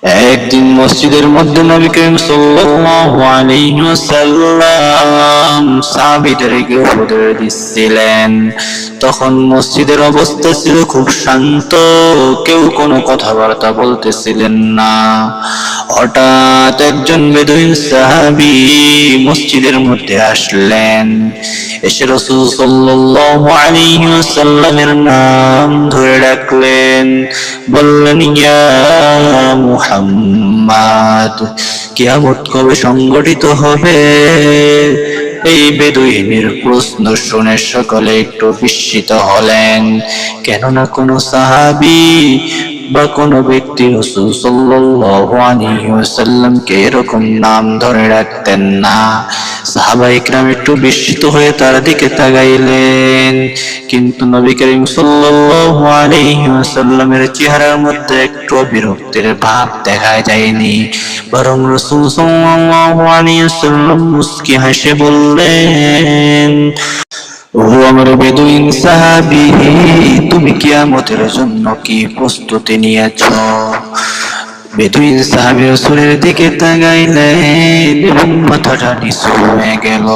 একদিন মসজিদের মধ্যে নবী করিম সাল্লাল্লাহু আলাইহি ওয়াসাল্লাম সাহাবীদেরকে উপদেশ দিচ্ছিলেন। তখন মসজিদের অবস্থা ছিল খুব শান্ত, কেউ কোনো কথাবার্তা বলতেছিলেন না। হঠাৎ একজন বেদুইন সাহাবী মসজিদের মধ্যে আসলেন। এসে রাসূল সাল্লাল্লাহু আলাইহি ওয়াসাল্লামের নাম ধরে ডাকলেন, বললেন, ইয়া মুহাম্মদ, কিয়ামত কবে সংগঠিত হবে? এই বেদুইনের প্রশ্ন শুনে সকলে একটু বিস্মিত হলেন, কেননা কোনো সাহাবী বা কোনো ব্যক্তি রাসূল সাল্লাল্লাহু আলাইহি ওয়াসাল্লামকে এরকম নাম ধরে রাখতেন না। সাহাবায়ে কেরাম একটু বিস্মিত হয়ে তার দিকে তাকাইলেন, কিন্তু নবী করিম সাল্লাল্লাহু আলাইহি ওয়াসাল্লামের চেহারার মধ্যে একটু বিরক্তির ভাব দেখা যায়নি, বরং রাসূল সাল্লাল্লাহু আলাইহি ওয়াসাল্লাম মুস্কি হেসে বললেন, ও আমার বেদুইন সাহাবী, তুমি কিয়ামতের জন্য কি প্রস্তুতি নিয়েছো? বেদুইন সাহাবী রাসূলের দিকে তাকাইলেন এবং মাথাটা নিচু হয়ে গেল।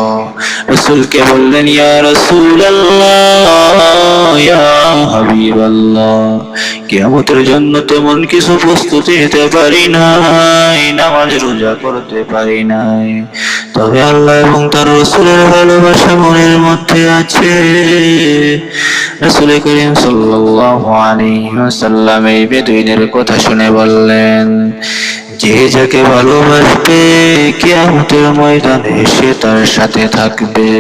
রাসূলকে বললেন, ইয়া রাসূলুল্লাহ, ইয়া হাবিবাল্লাহ, কিয়ামতের জন্য তেমন কিছু প্রস্তুতি নিতে পারি নাই, নামাজ রোজা করতে পারি নাই, তবে আল্লাহ এবং তার রাসূলের ভালোবাসা মনের মধ্যে আছে। রাসূল করিম সাল্লাল্লাহু আলাইহি ওয়াসাল্লাম এই বেদুইনের কথা শুনে বললেন, যে যাকে ভালোবাসবে কিয়ামতের ময়দানে সে তার সাথে থাকবে।